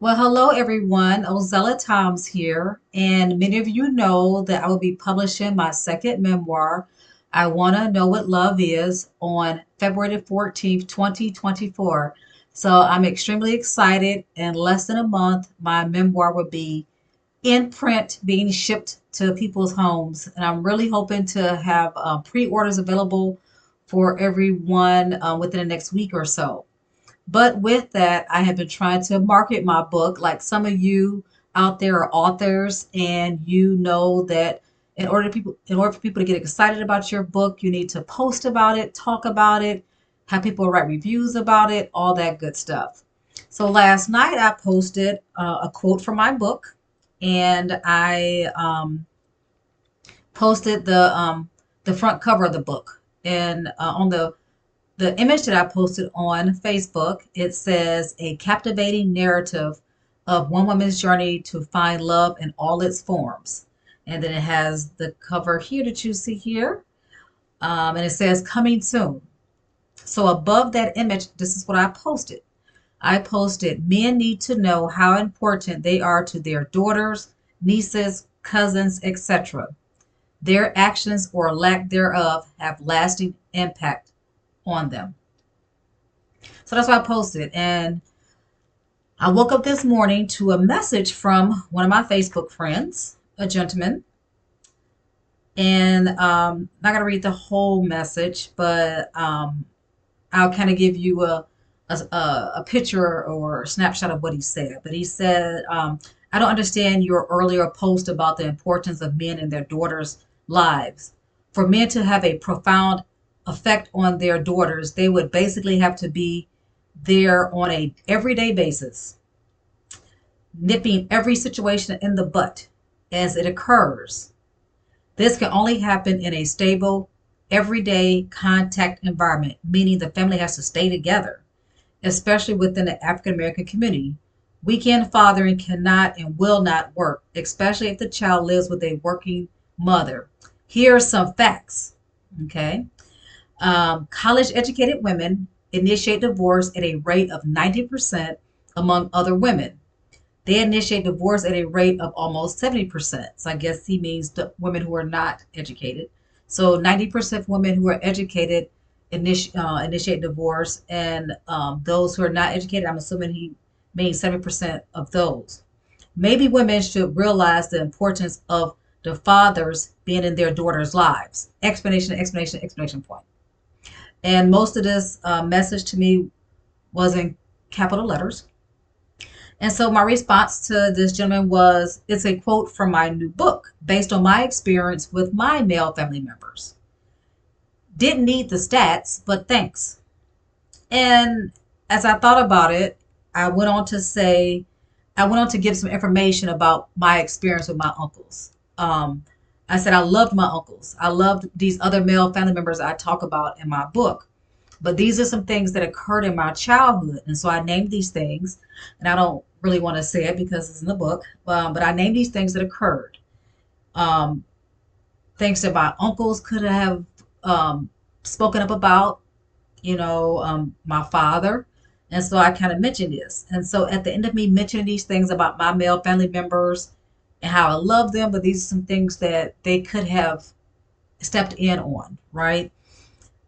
Well, hello everyone. Ozella Toms here, and many of you know that I will be publishing my second memoir, I Wanna Know What Love Is, on February the 14th, 2024. So I'm extremely excited. In less than a month, my memoir will be in print, being shipped to people's homes, and I'm really hoping to have pre-orders available for everyone within the next week or so. But with that, I have been trying to market my book. Like some of you out there are authors, and you know that in order for people to get excited about your book, you need to post about it, talk about it, have people write reviews about it, all that good stuff. So last night I posted a quote from my book, and I posted the front cover of the book, and on the image that I posted on Facebook, it says a captivating narrative of one woman's journey to find love in all its forms. And then it has the cover here that you see here. And it says coming soon. So above that image, this is what I posted. I posted, men need to know how important they are to their daughters, nieces, cousins, etc. Their actions or lack thereof have lasting impact on them. So that's why I posted. And I woke up this morning to a message from one of my Facebook friends, a gentleman. And I'm not going to read the whole message, but I'll kind of give you a picture or a snapshot of what he said. But he said, I don't understand your earlier post about the importance of men in their daughters' lives. For men to have a profound effect on their daughters, they would basically have to be there on a everyday basis, nipping every situation in the butt as it occurs. This can only happen in a stable, everyday contact environment, meaning the family has to stay together, especially within the African American community. Weekend fathering cannot and will not work, especially if the child lives with a working mother. Here are some facts. Okay. College educated women initiate divorce at a rate of 90% among other women. They initiate divorce at a rate of almost 70%. So I guess he means the women who are not educated. So 90% of women who are educated initiate divorce, and those who are not educated, I'm assuming he means 70% of those. Maybe women should realize the importance of the fathers being in their daughters' lives. Explanation, explanation, explanation point. And most of this message to me was in capital letters. And so my response to this gentleman was, it's a quote from my new book based on my experience with my male family members. Didn't need the stats, but thanks. And as I thought about it, I went on to say, I went on to give some information about my experience with my uncles. I said I loved my uncles. I loved these other male family members I talk about in my book. But these are some things that occurred in my childhood. And so I named these things, and I don't really want to say it because it's in the book, but I named these things that occurred. Um, Things that my uncles could have spoken up about, my father. And so I kind of mentioned this. And so at the end of me mentioning these things about my male family members and how I love them, but these are some things that they could have stepped in on, right?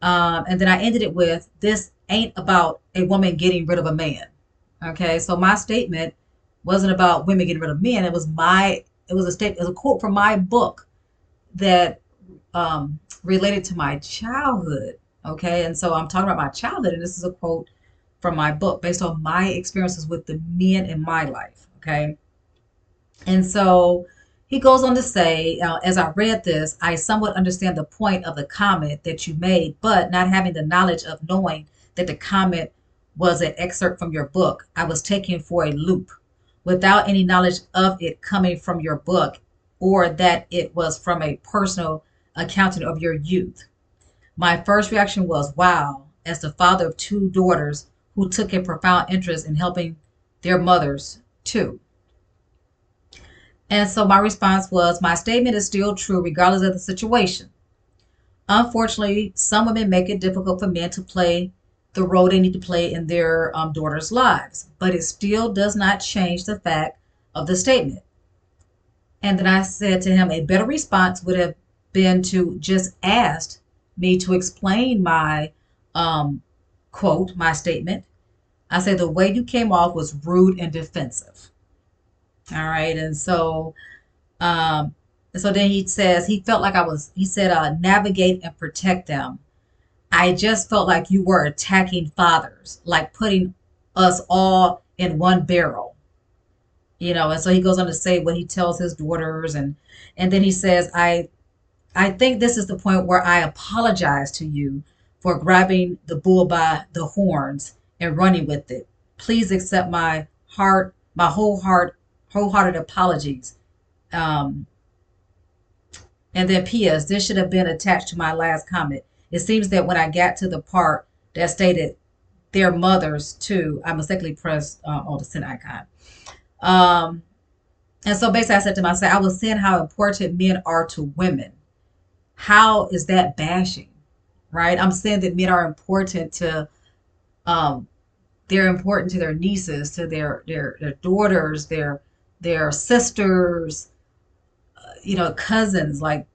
And then I ended it with, this ain't about a woman getting rid of a man. Okay, so my statement wasn't about women getting rid of men. It was a statement, it was a quote from my book that related to my childhood. Okay, and so I'm talking about my childhood, and this is a quote from my book based on my experiences with the men in my life. Okay, and so he goes on to say, as I read this, I somewhat understand the point of the comment that you made, but not having the knowledge of knowing that the comment was an excerpt from your book, I was taken for a loop without any knowledge of it coming from your book or that it was from a personal accounting of your youth. My first reaction was, wow, as the father of two daughters who took a profound interest in helping their mothers too. And so my response was, my statement is still true regardless of the situation. Unfortunately, some women make it difficult for men to play the role they need to play in their daughters' lives. But it still does not change the fact of the statement. And then I said to him, a better response would have been to just ask me to explain my um, quote, my statement. I said the way you came off was rude and defensive. All right. Um, and so then he says he felt like he said, navigate and protect them. I just felt like you were attacking fathers, like putting us all in one barrel, and so he goes on to say what he tells his daughters, and then he says, I think this is the point where I apologize to you for grabbing the bull by the horns and running with it. Please accept my wholehearted apologies. Um, and then P.S. This should have been attached to my last comment. It seems that when I got to the part that stated their mothers too, I mistakenly pressed on the send icon. Um, and so basically I said to myself, I was saying how important men are to women. How is that bashing? Right? I'm saying that men are important to um they're important to their nieces, to their daughters, their sisters, cousins. Like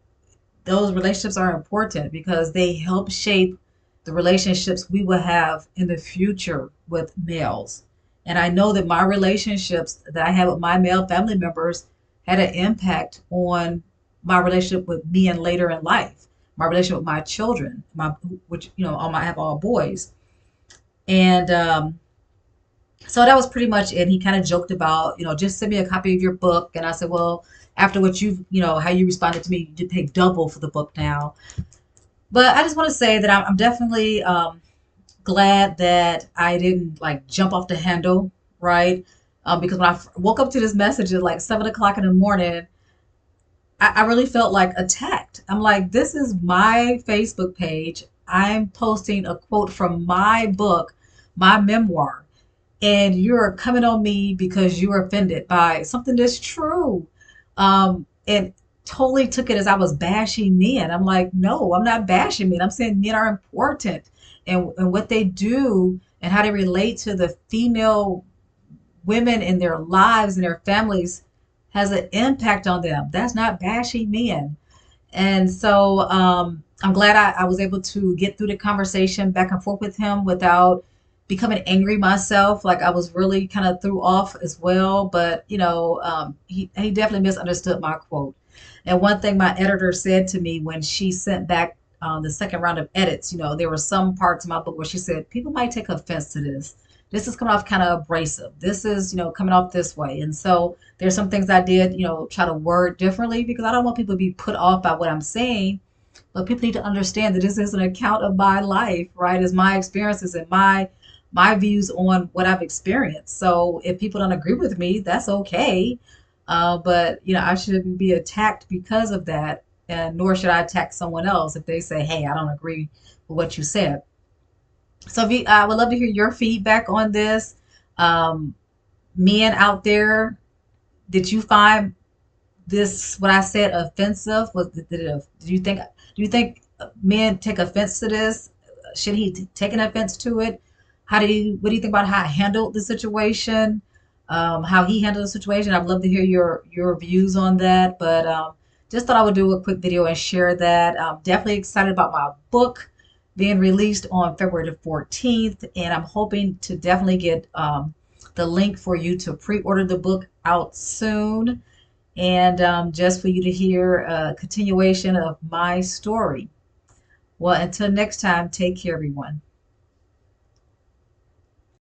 those relationships are important because they help shape the relationships we will have in the future with males. And I know that my relationships that I have with my male family members had an impact on my relationship with me and later in life, my relationship with my children, which all I have all boys, and so that was pretty much it. He kind of joked about, just send me a copy of your book, and I said, well, after what how you responded to me, you did pay double for the book now. But I just want to say that I'm definitely glad that I didn't like jump off the handle, right? Because when I woke up to this message at like 7 o'clock in the morning, I really felt like attacked. I'm like, this is my Facebook page. I'm posting a quote from my book, my memoir, and you're coming on me because you're offended by something that's true. And totally took it as I was bashing men. I'm like, no, I'm not bashing men. I'm saying men are important, and what they do and how they relate to the female women in their lives and their families has an impact on them. That's not bashing men. And so I'm glad I was able to get through the conversation back and forth with him without becoming angry myself. Like I was really kind of threw off as well. But, he definitely misunderstood my quote. And one thing my editor said to me when she sent back the second round of edits, there were some parts of my book where she said, people might take offense to this. This is coming off kind of abrasive. This is, coming off this way. And so there's some things I did, try to word differently because I don't want people to be put off by what I'm saying. But people need to understand that this is an account of my life, right? It's my experiences and my views on what I've experienced. So if people don't agree with me, that's okay. But I shouldn't be attacked because of that, and nor should I attack someone else if they say, "Hey, I don't agree with what you said." So I would love to hear your feedback on this. Um, Men out there, did you find this what I said offensive? Do you think men take offense to this? Should he take an offense to it? What do you think about how I handled the situation? How he handled the situation? I'd love to hear your views on that. But just thought I would do a quick video and share that. I'm definitely excited about my book being released on February the 14th, and I'm hoping to definitely get the link for you to pre-order the book out soon, and just for you to hear a continuation of my story. Well, until next time, take care, everyone.